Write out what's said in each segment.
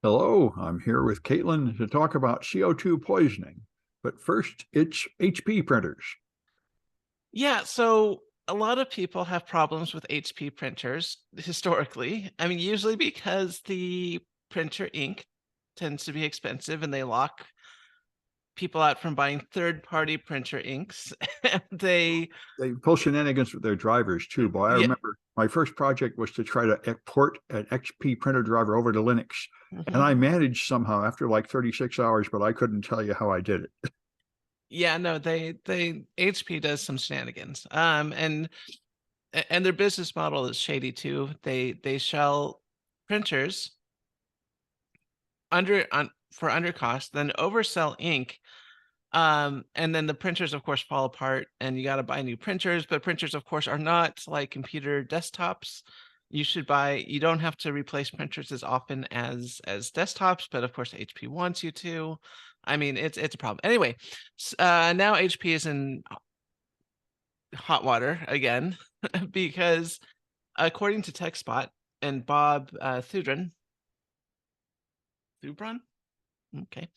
Hello, I'm here with Caitlin to talk about CO2 poisoning. But first, it's HP printers. Yeah, so a lot of people have problems with HP printers historically. I mean, usually because the printer ink tends to be expensive and they lock people out from buying third-party printer inks. And They pull shenanigans with their drivers too. Boy, I yeah. remember my first project was to try to export an XP printer driver over to Linux. And Mhm. I managed somehow after like 36 hours, but I couldn't tell you how I did it. Yeah, no, they HP does some shenanigans. And their business model is shady too. They sell printers for under cost, then oversell ink. And then the printers, of course, fall apart and you got to buy new printers, but printers, of course, are not like computer desktops. You don't have to replace printers as often as desktops, but of course, HP wants you to. I mean, it's a problem. Anyway, now HP is in hot water again because according to TechSpot and Bob Thubron, okay,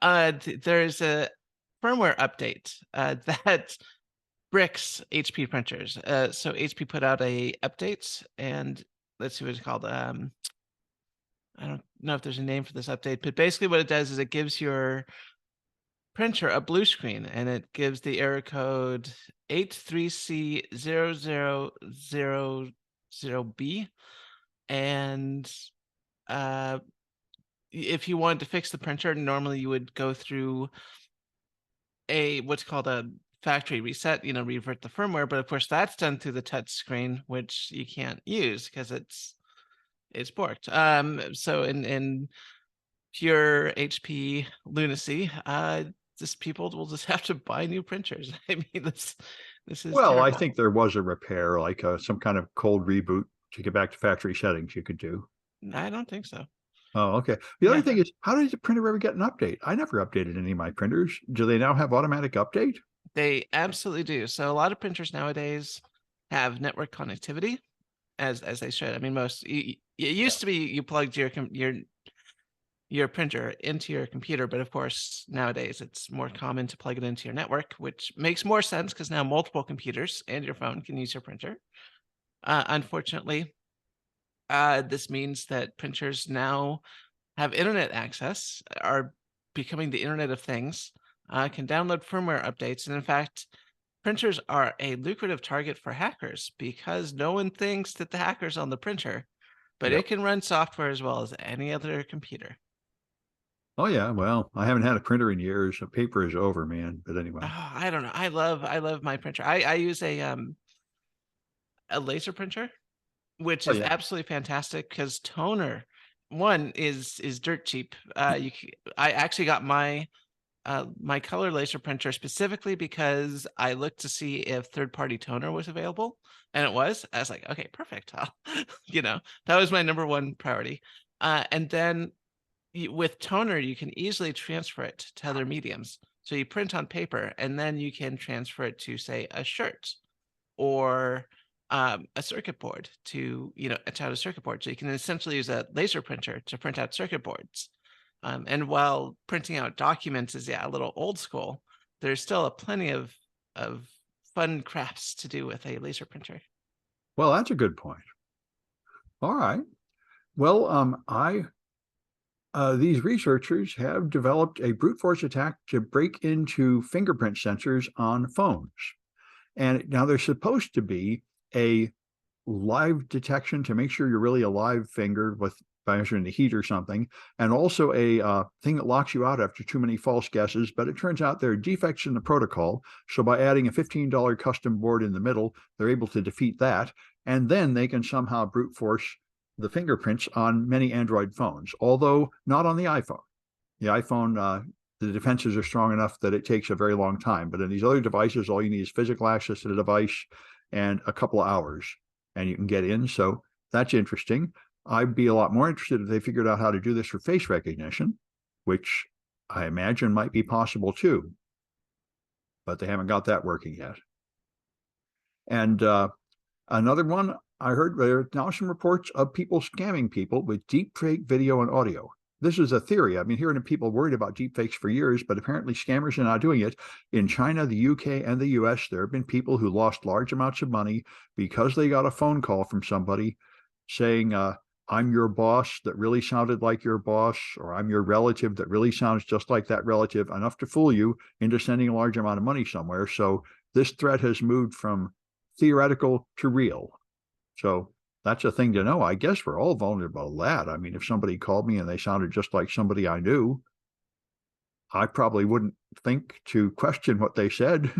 there's a firmware update that bricks HP printers. So HP put out a update, and let's see what it's called. I don't know if there's a name for this update, but basically what it does is it gives your printer a blue screen, and it gives the error code 83C0000B. And if you wanted to fix the printer, normally you would go through a what's called a factory reset, revert the firmware. But of course, that's done through the touch screen, which you can't use because it's borked. So in pure HP lunacy, just people will just have to buy new printers. I mean, this is Well, I terrible. think there was a repair, like some kind of cold reboot to get back to factory settings you could do. I don't think so. Oh, okay. The other Yeah, thing is, how does the printer ever get an update? I never updated any of my printers. Do they now have automatic update? they absolutely do. So a lot of printers nowadays have network connectivity, as they should. I mean, it Yeah. used to be you plugged your printer into your computer, but of course, nowadays it's more common to plug it into your network, which makes more sense because now multiple computers and your phone can use your printer. Unfortunately, this means that printers now have internet access, are becoming the Internet of Things, can download firmware updates, and in fact, printers are a lucrative target for hackers because no one thinks that the hacker's on the printer, but Yep. it can run software as well as any other computer. Oh yeah. Well, I haven't had a printer in years. The paper is over, man. But Oh, anyway. I don't know. I love my printer. I use a laser printer, which Oh is yeah. absolutely fantastic because toner one is dirt cheap. I actually got my color laser printer specifically because I looked to see if third-party toner was available, and it was. I was like, okay, perfect. That was my number one priority. And then with toner, you can easily transfer it to other mediums. So you print on paper, and then you can transfer it to, say, a shirt or a circuit board to, attach a circuit board. So you can essentially use a laser printer to print out circuit boards. And while printing out documents is, yeah, a little old school, there's still a plenty of fun crafts to do with a laser printer. Well, that's a good point. All right. Well, I these researchers have developed a brute force attack to break into fingerprint sensors on phones. And now there's supposed to be a live detection to make sure you're really a live finger with by measuring the heat or something, and also a thing that locks you out after too many false guesses. But it turns out there are defects in the protocol. So by adding a $15 custom board in the middle, they're able to defeat that. And then they can somehow brute force the fingerprints on many Android phones, although not on the iPhone. The iPhone, the defenses are strong enough that it takes a very long time. But in these other devices, all you need is physical access to the device and a couple of hours, and you can get in. So that's interesting. I'd be a lot more interested if they figured out how to do this for face recognition, which I imagine might be possible too, but they haven't got that working yet. And another one, I heard there are now some reports of people scamming people with deep fake video and audio. this is a theory. I've been hearing people worried about deepfakes for years, but apparently scammers are not doing it. In China, the UK, and the US, there have been people who lost large amounts of money because they got a phone call from somebody saying, I'm your boss that really sounded like your boss, or I'm your relative that really sounds just like that relative, enough to fool you into sending a large amount of money somewhere. So this threat has moved from theoretical to real. So that's a thing to know. I guess we're all vulnerable to that. I mean, if somebody called me and they sounded just like somebody I knew, I probably wouldn't think to question what they said.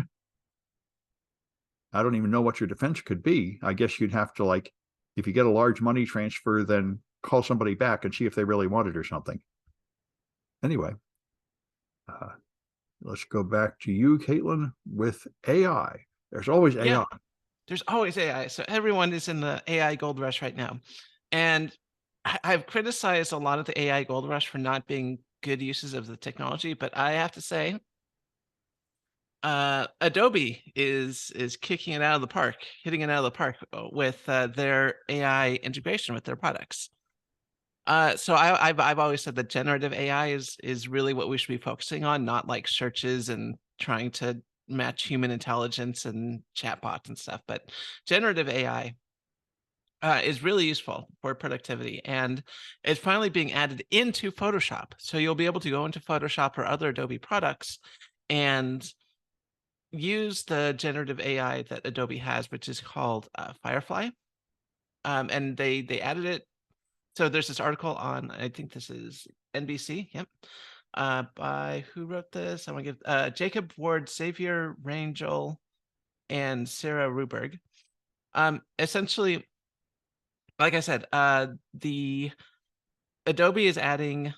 I don't even know what your defense could be. I guess you'd have to, like, if you get a large money transfer, then call somebody back and see if they really want it or something. Anyway, let's go back to you, Caitlin, with AI. There's always Yeah, AI. there's always AI. So everyone is in the AI gold rush right now. And I've criticized a lot of the AI gold rush for not being good uses of the technology, but I have to say, Adobe is kicking it out of the park, hitting it out of the park with their AI integration with their products. So I've always said that generative AI is really what we should be focusing on, not like searches and trying to match human intelligence and chatbots and stuff. But generative AI is really useful for productivity, and it's finally being added into Photoshop. So you'll be able to go into Photoshop or other Adobe products and use the generative AI that Adobe has, which is called Firefly. And they added it. So there's this article on, I think this is NBC. Yep. By who wrote this? I want to give Jacob Ward, Xavier Rangel, and Sarah Ruberg. Essentially, like I said, the Adobe is adding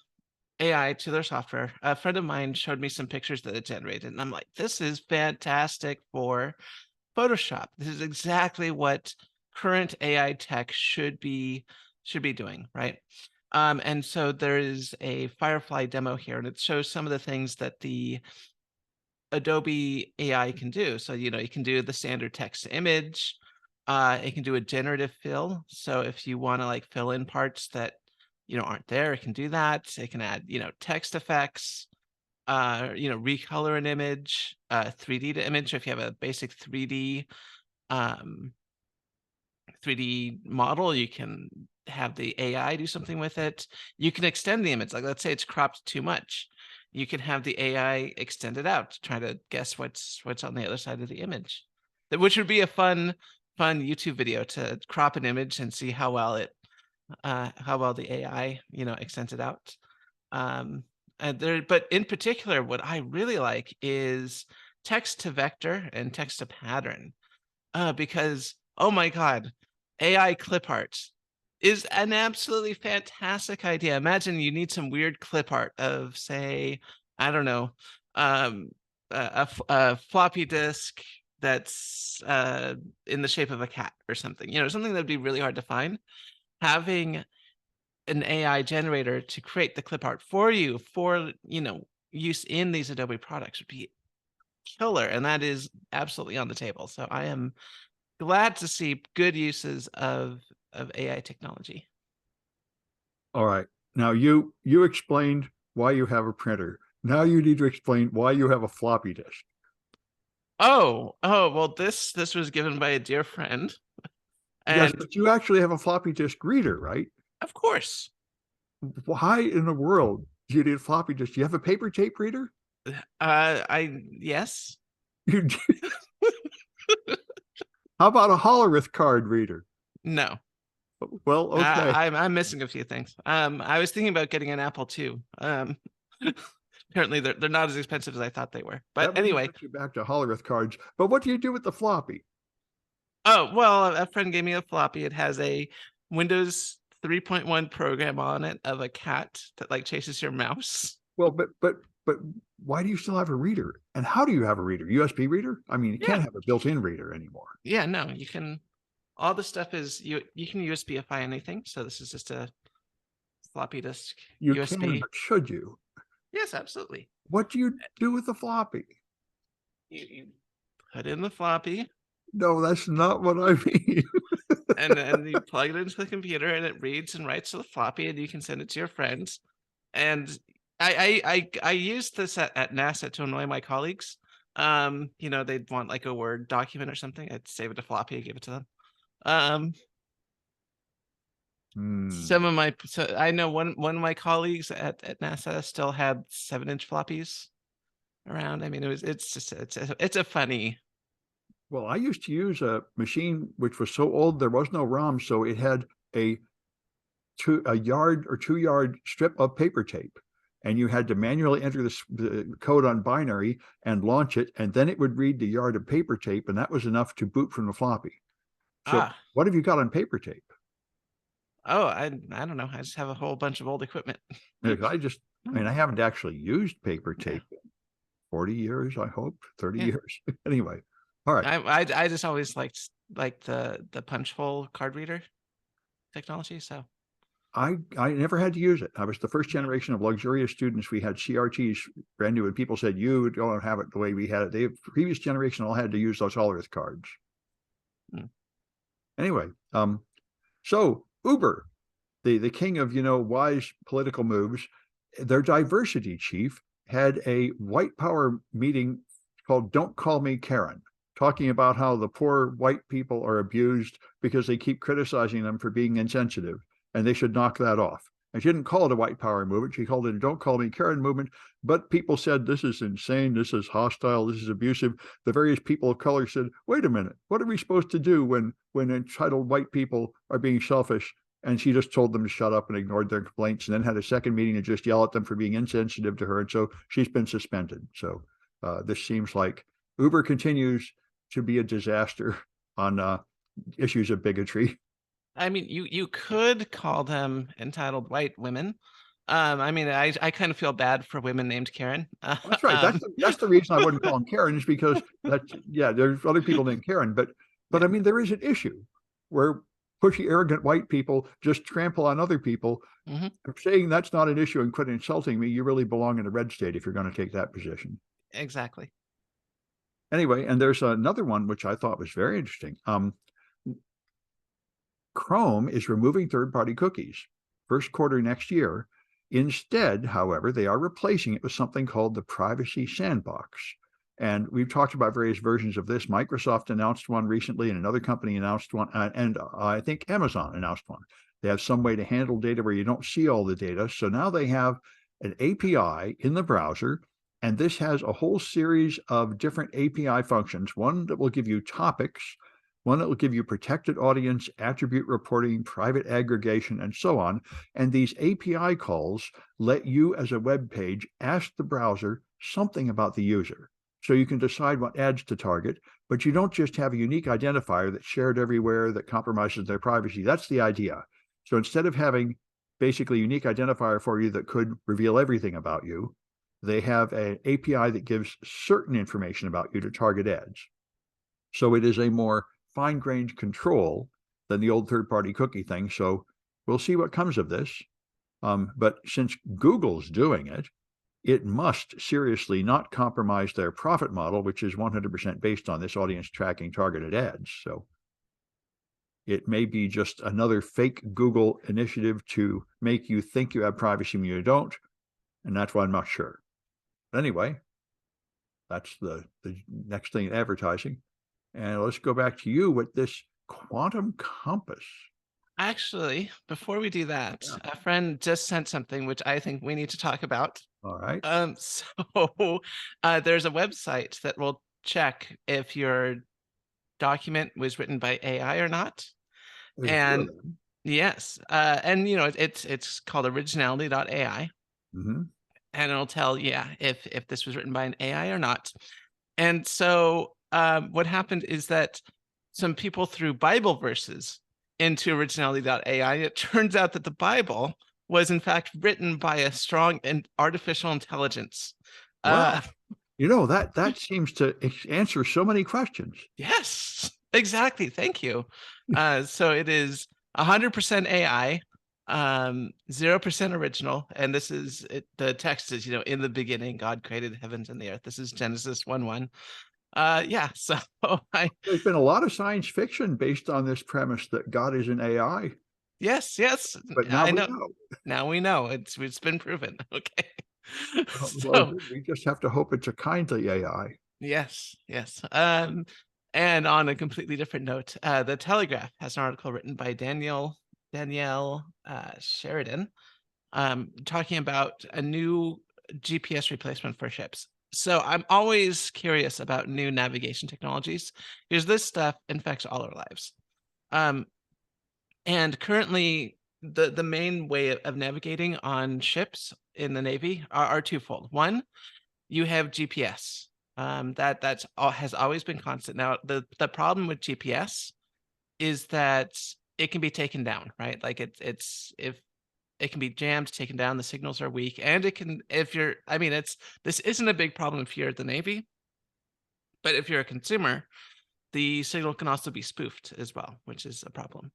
AI to their software. A friend of mine showed me some pictures that it generated, and I'm like, this is fantastic for Photoshop. This is exactly what current AI tech should be doing, right? And so there is a Firefly demo here, and it shows some of the things that the Adobe AI can do. So, you can do the standard text to image. It can do a generative fill. So if you want to like fill in parts that aren't there, it can do that. It can add text effects. Recolor an image, 3D to image. If you have a basic 3D 3D model, you can have the AI do something with it. You can extend the image. Like, let's say it's cropped too much. You can have the AI extend it out to try to guess what's on the other side of the image. Which would be a fun YouTube video, to crop an image and see how well the AI, extends it out. But in particular, what I really like is text to vector and text to pattern. Because, oh my God, AI clip art is an absolutely fantastic idea. Imagine you need some weird clip art of, say, I don't know, a floppy disk that's in the shape of a cat or something. Something that'd be really hard to find. Having an AI generator to create the clip art for you for use in these Adobe products would be killer, and that is absolutely on the table. So I am glad to see good uses of AI technology. All right. Now you explained why you have a printer. Now you need to explain why you have a floppy disk. Oh, well, this was given by a dear friend, Yes, and but you actually have a floppy disk reader, right? of course, Why in the world do you need a floppy disk? Do you have a paper tape reader? yes. You do. How about a hollerith card reader? No. Well, okay. I'm missing a few things. I was thinking about getting an Apple II. Apparently they're not as expensive as I thought they were. But That brings anyway, you back to hollerith cards. But what do you do with the floppy? oh well, a friend gave me a floppy. It has a Windows 3.1 program on it of a cat that like chases your mouse. Well, but why do you still have a reader? And how do you have a reader? USB reader? I mean, you Yeah, can't have a built-in reader anymore. yeah, no, you can. All the stuff is you can USBify anything. So this is just a floppy disk You can, USB. but should you? Yes, absolutely. What do you do with the floppy? You put in the floppy, No, that's not what I mean. and then you plug it into the computer, and it reads and writes to the floppy, and you can send it to your friends. And I used this at NASA to annoy my colleagues. You know, they'd want like a Word document or something. I'd save it to floppy, give it to them. Um, Hmm. some of my so I know one of my colleagues at NASA still had 7-inch floppies around. I mean, it's just it's a funny. Well, I used to use a machine which was so old there was no ROM, so it had a a yard or 2 yard strip of paper tape, and you had to manually enter the code on binary and launch it, and then it would read the yard of paper tape, and that was enough to boot from the floppy. So, Ah, what have you got on paper tape? oh, I don't know. I just have a whole bunch of old equipment. I mean, I haven't actually used paper Yeah. tape in 40 years, I hope, 30 Yeah. years. Anyway, all right. I just always liked the punch hole card reader technology. So I never had to use it. I was the first yeah. generation of luxurious students. We had CRTs brand new, and people said you don't have it the way we had it. The previous generation all had to use those Hollerith cards. Mm. Anyway, so Uber, the king of wise political moves, their diversity chief had a white power meeting called "Don't Call Me Karen," talking about how the poor white people are abused because they keep criticizing them for being insensitive, and they should knock that off. And she didn't call it a white power movement; she called it a "Don't Call Me Karen" movement. But people said this is insane, this is hostile, this is abusive. The various people of color said, "Wait a minute, what are we supposed to do when entitled white people are being selfish?" And she just told them to shut up and ignored their complaints, and then had a second meeting to just yell at them for being insensitive to her. And so she's been suspended. So this seems like Uber continues to be a disaster on issues of bigotry. I mean, you could call them entitled white women. I mean, I kind of feel bad for women named Karen. That's right. That's the reason I wouldn't call them Karen, is because there's other people named Karen, but yeah, I mean there is an issue where pushy, arrogant white people just trample on other people. hmm I'm saying that's not an issue and quit insulting me. You really belong in a red state if you're going to take that position. exactly. Anyway, and there's another one which I thought was very interesting. Chrome is removing third-party cookies first quarter next year. Instead, however, they are replacing it with something called the Privacy Sandbox. And we've talked about various versions of this. Microsoft announced one recently, and another company announced one, and I think Amazon announced one. They have some way to handle data where you don't see all the data. So now they have an API in the browser, and this has a whole series of different API functions. One that will give you topics, one that will give you protected audience, attribute reporting, private aggregation, and so on. And these API calls let you, as a web page, ask the browser something about the user. So you can decide what ads to target, but you don't just have a unique identifier that's shared everywhere that compromises their privacy. That's the idea. So instead of having basically a unique identifier for you that could reveal everything about you, they have an API that gives certain information about you to target ads. So it is a more fine-grained control than the old third-party cookie thing. So we'll see what comes of this. But since Google's doing it, it must seriously not compromise their profit model, which is 100% based on this audience tracking targeted ads. So it may be just another fake Google initiative to make you think you have privacy when you don't. And that's why I'm not sure. But anyway, that's the next thing in advertising. And let's go back to you with this quantum compass. Actually, before we do that, Yeah. a friend just sent something which I think we need to talk about. All right. So there's a website that will check if your document was written by AI or not. There's a few of And them. yes, and you know, it's called originality.ai, Mm-hmm. and it'll tell, yeah, if this was written by an AI or not. And so what happened is that some people threw Bible verses into originality.ai. It turns out that the Bible was in fact written by a strong and artificial intelligence. Uh, Well, that seems to answer so many questions. yes, exactly. Thank you. So it is 100% AI, 0% original. And this is it, the text is, you know, in the beginning, God created heavens and the earth. This is Genesis 1:1. Yeah, so I There's been a lot of science fiction based on this premise that God is an AI. Yes, yes, but now I we know. know. Now we know, it's been proven, okay. Well, So, good. We just have to hope it's a kindly AI. yes, yes, and on a completely different note, The Telegraph has an article written by Danielle, Sheridan, talking about a new GPS replacement for ships. So I'm always curious about new navigation technologies because this stuff infects all our lives. Um, and currently, the main way of navigating on ships in the Navy are twofold. One, you have GPS. Has always been constant. Now, the problem with GPS is that it can be taken down, right? Like it's if it can be jammed, taken down, the signals are weak, and it can if you're I mean, it's this isn't a big problem if you're at the Navy, but if you're a consumer, the signal can also be spoofed as well, which is a problem.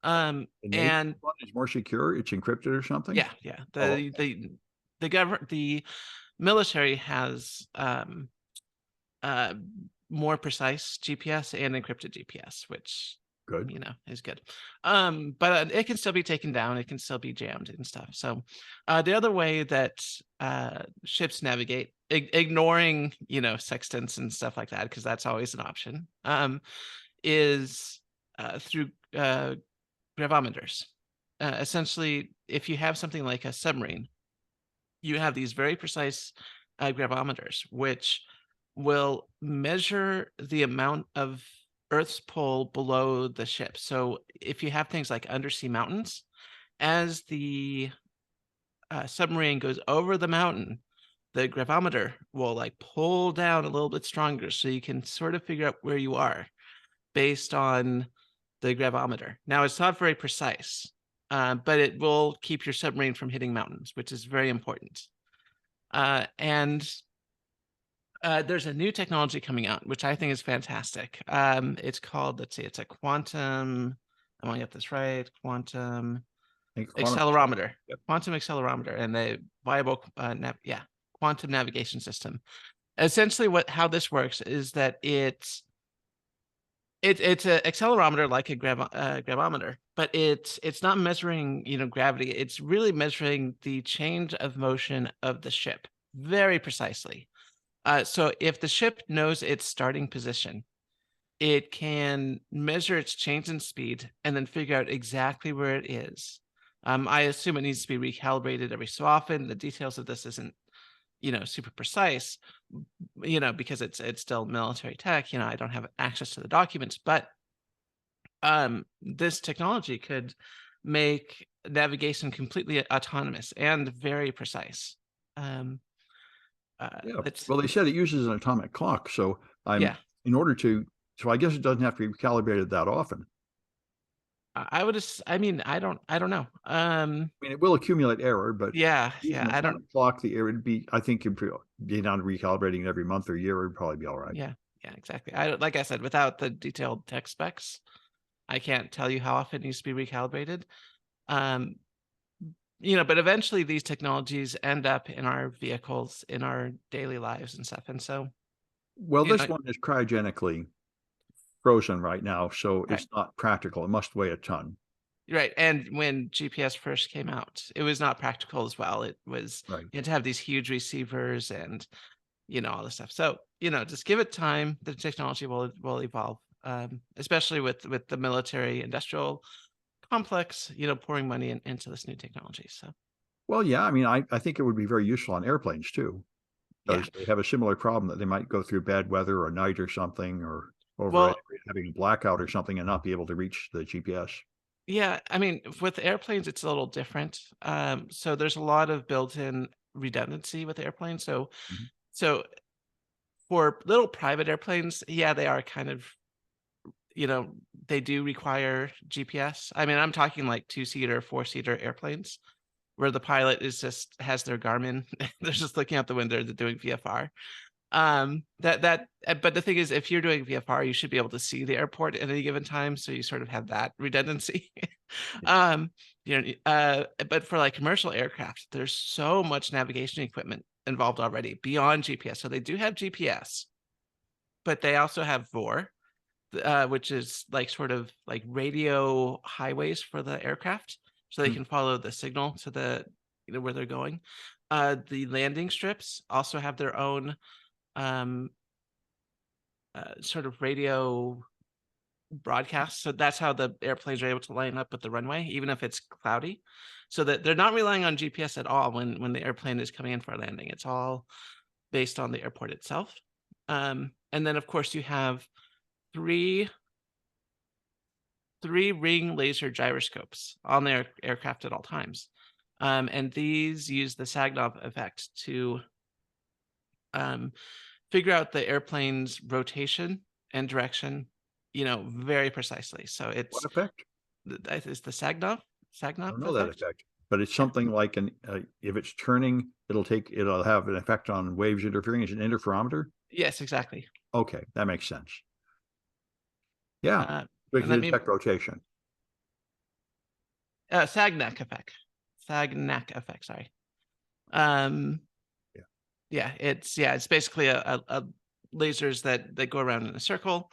The Navy And one is more secure. It's encrypted or something. yeah, yeah, Oh, the military has uh, more precise GPS and encrypted GPS, which good. is good. But it can still be taken down. It can still be jammed and stuff. So the other way that ships navigate, ignoring sextants and stuff like that, because that's always an option, is through gravimeters. Essentially, if you have something like a submarine, you have these very precise gravimeters, which will measure the amount of Earth's pull below the ship. So if you have things like undersea mountains, as the submarine goes over the mountain, the gravimeter will like pull down a little bit stronger, so you can sort of figure out where you are based on the gravimeter. Now, it's not very precise, but it will keep your submarine from hitting mountains, which is very important. And there's a new technology coming out, which I think is fantastic. It's called, let's see, it's a quantum, I want to get this right, quantum Quantum. accelerometer, Yep. quantum accelerometer, and the viable, quantum navigation system. Essentially, how this works is that it's an accelerometer like a gravimeter, but it's not measuring gravity. It's really measuring the change of motion of the ship very precisely. So if the ship knows its starting position, it can measure its change in speed and then figure out exactly where it is. I assume it needs to be recalibrated every so often. The details of this isn't super precise, because it's still military tech. I don't have access to the documents, but this technology could make navigation completely autonomous and very precise. Um, Yeah. let's Well, they said it uses an atomic clock, so Yeah, in order to, so I guess it doesn't have to be calibrated that often. I would just, I don't know. I mean, it will accumulate error, but Yeah, using yeah, an I don't, atomic clock, the error would be, I think, be down to recalibrating it every month or year would probably be all right. yeah, yeah, exactly. Like I said, without the detailed tech specs, I can't tell you how often it needs to be recalibrated. Um, but eventually these technologies end up in our vehicles, in our daily lives and stuff. And so, Well, you this know, one is cryogenically frozen right now, so right, it's not practical. It must weigh a ton. right. And when GPS first came out, it was not practical as well. It was, Right. you had to have these huge receivers and all this stuff. So, just give it time. The technology will evolve, especially with the military industrial complex, pouring money into this new technology. So, Well, yeah, I mean, I think it would be very useful on airplanes too, yeah. because they have a similar problem that they might go through bad weather or night or something, or overhead Well, having a blackout or something and not be able to reach the GPS. yeah. I mean, with airplanes, it's a little different. So there's a lot of built-in redundancy with airplanes. So, Mhm. so for little private airplanes, yeah, they are kind of, they do require GPS. I mean, I'm talking like two-seater, four-seater airplanes where the pilot is just has their Garmin. They're just looking out the window. They're doing VFR. But the thing is, if you're doing VFR, you should be able to see the airport at any given time. So you sort of have that redundancy. Yeah. um, but for like commercial aircraft, there's so much navigation equipment involved already beyond GPS. So they do have GPS, but they also have VOR. which is like sort of like radio highways for the aircraft, so they Mm. can follow the signal to the where they're going. The landing strips also have their own um, sort of radio broadcast. So that's how the airplanes are able to line up with the runway, even if it's cloudy. So that they're not relying on GPS at all when the airplane is coming in for a landing. It's all based on the airport itself. And then of course you have three ring laser gyroscopes on their aircraft at all times. And these use the Sagnov effect to figure out the airplane's rotation and direction, very precisely. So What it's effect? it's the Sagnov I don't know that effect. effect, but it's Yeah. something like if it's turning, it'll have an effect on waves interfering. It's an interferometer. Yes, exactly. Okay, that makes sense. Yeah, Uh, we and can let me detect rotation. Sagnac effect. Sagnac effect. Sorry. Um, Yeah. it's basically a lasers that go around in a circle,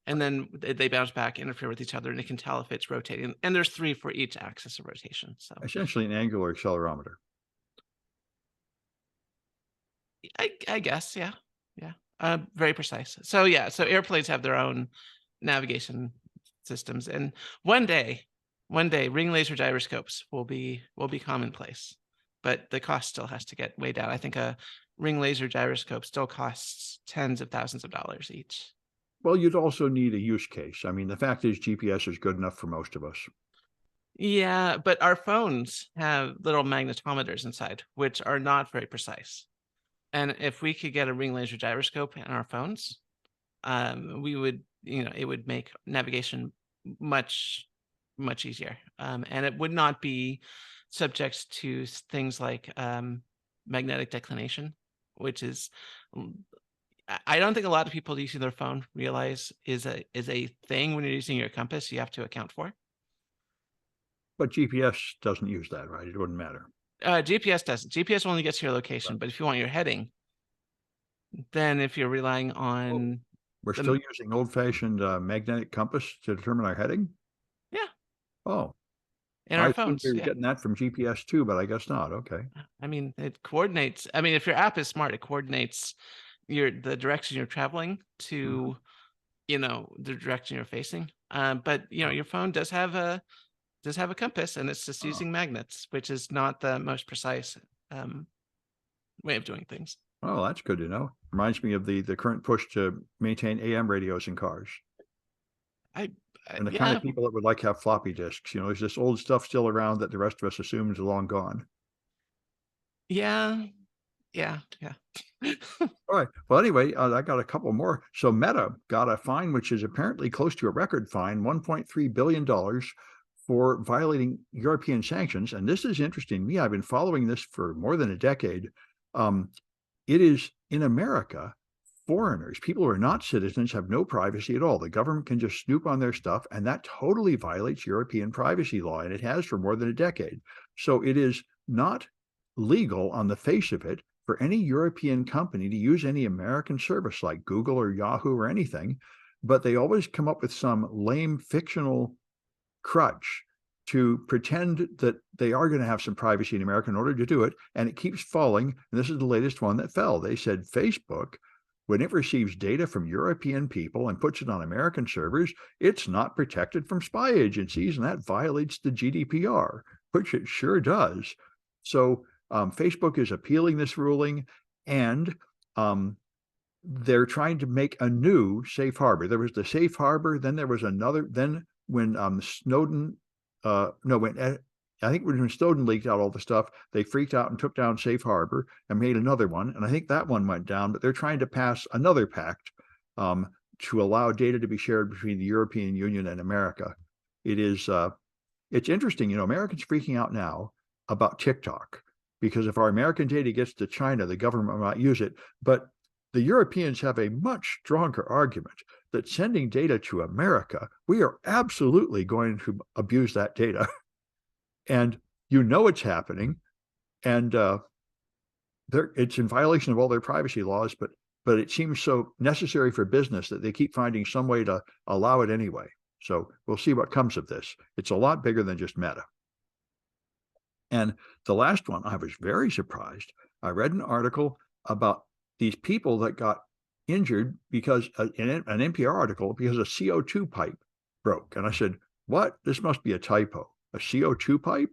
and then they bounce back, interfere with each other, and it can tell if it's rotating. And there's 3 for each axis of rotation. So Essentially an angular accelerometer. I guess, yeah, yeah, very precise. So yeah, so airplanes have their own navigation systems, and one day, ring laser gyroscopes will be commonplace, but the cost still has to get way down. I think a ring laser gyroscope still costs tens of thousands of dollars each. Well, you'd also need a use case. I mean, the fact is GPS is good enough for most of us. Yeah, but our phones have little magnetometers inside, which are not very precise. And if we could get a ring laser gyroscope in our phones, we would, it would make navigation much, much easier. And it would not be subject to things like magnetic declination, which is, mm, I don't think a lot of people using their phone realize is a thing when you're using your compass you have to account for. But GPS doesn't use that, right? It wouldn't matter. GPS doesn't. GPS only gets your Right. location, but if you want your heading, then if you're relying Oh, on we're still the using old-fashioned magnetic compass to determine our heading? yeah, Oh, in I our assumed we phones, were yeah. getting that from GPS too, but I guess not. Okay. I mean, it coordinates. I mean, if your app is smart, it coordinates the direction you're traveling Mhm. to, the direction you're facing. But Oh, your phone does have a compass, and it's just oh. using magnets, which is not the most precise um, way of doing things. Well, that's good to know. Reminds me of the current push to maintain AM radios in cars. I, And the kind yeah, of people that would like to have floppy disks. There's this old stuff still around that the rest of us assume is long gone. yeah, yeah, yeah. All right. Well, anyway, I got a couple more. So Meta got a fine, which is apparently close to a record fine, $1.3 billion for violating European sanctions. And this is interesting to me. I've been following this for more than a decade. Um, it is in America, foreigners, people who are not citizens, have no privacy at all. The government can just snoop on their stuff, and that totally violates European privacy law, and it has for more than a decade. So it is not legal on the face of it for any European company to use any American service like Google or Yahoo or anything, but they always come up with some lame fictional crutch to pretend that they are going to have some privacy in America in order to do it. And it keeps falling. And this is the latest one that fell. They said Facebook, when it receives data from European people and puts it on American servers, it's not protected from spy agencies, and that violates the GDPR, which it sure does. So Facebook is appealing this ruling, and they're trying to make a new safe harbor. There was the safe harbor, then there was another. Then when Snowden, no, I think when Snowden leaked out all the stuff, they freaked out and took down safe harbor and made another one. And I think that one went down. But they're trying to pass another pact to allow data to be shared between the European Union and America. It's interesting. Americans freaking out now about TikTok because if our American data gets to China, the government might use it. But the Europeans have a much stronger argument that sending data to America, we are absolutely going to abuse that data. And it's happening. And it's in violation of all their privacy laws, but but it seems so necessary for business that they keep finding some way to allow it anyway. So we'll see what comes of this. It's a lot bigger than just Meta. And the last one, I was very surprised. I read an article about these people that got injured because an NPR article because a CO2 pipe broke. And I said, what? This must be a typo. A CO2 pipe?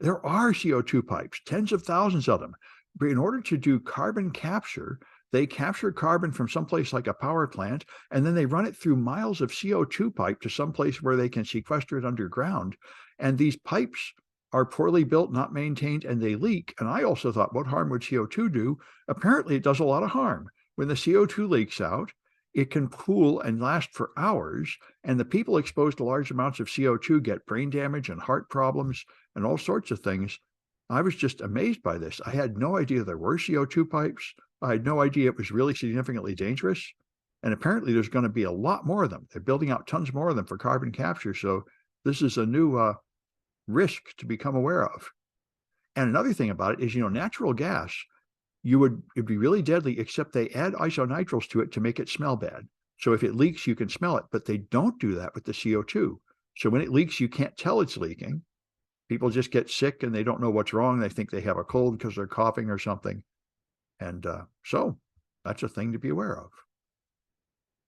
There are CO2 pipes, tens of thousands of them. But in order to do carbon capture, they capture carbon from someplace like a power plant, and then they run it through miles of CO2 pipe to someplace where they can sequester it underground. And these pipes are poorly built, not maintained, and they leak. And I also thought, what harm would CO2 do? Apparently, it does a lot of harm. When the CO2 leaks out, it can cool and last for hours, and the people exposed to large amounts of CO2 get brain damage and heart problems and all sorts of things. I was just amazed by this. I had no idea there were CO2 pipes. I had no idea it was really significantly dangerous. And apparently there's going to be a lot more of them. They're building out tons more of them for carbon capture. So this is a new risk to become aware of. And another thing about it is, natural gas, it'd be really deadly, except they add isonitrils to it to make it smell bad. So if it leaks, you can smell it, but they don't do that with the CO2. So when it leaks, you can't tell it's leaking. People just get sick and they don't know what's wrong. They think they have a cold because they're coughing or something. And so that's a thing to be aware of.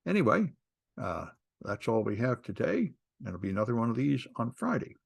Anyway, that's all we have today. There'll be another one of these on Friday.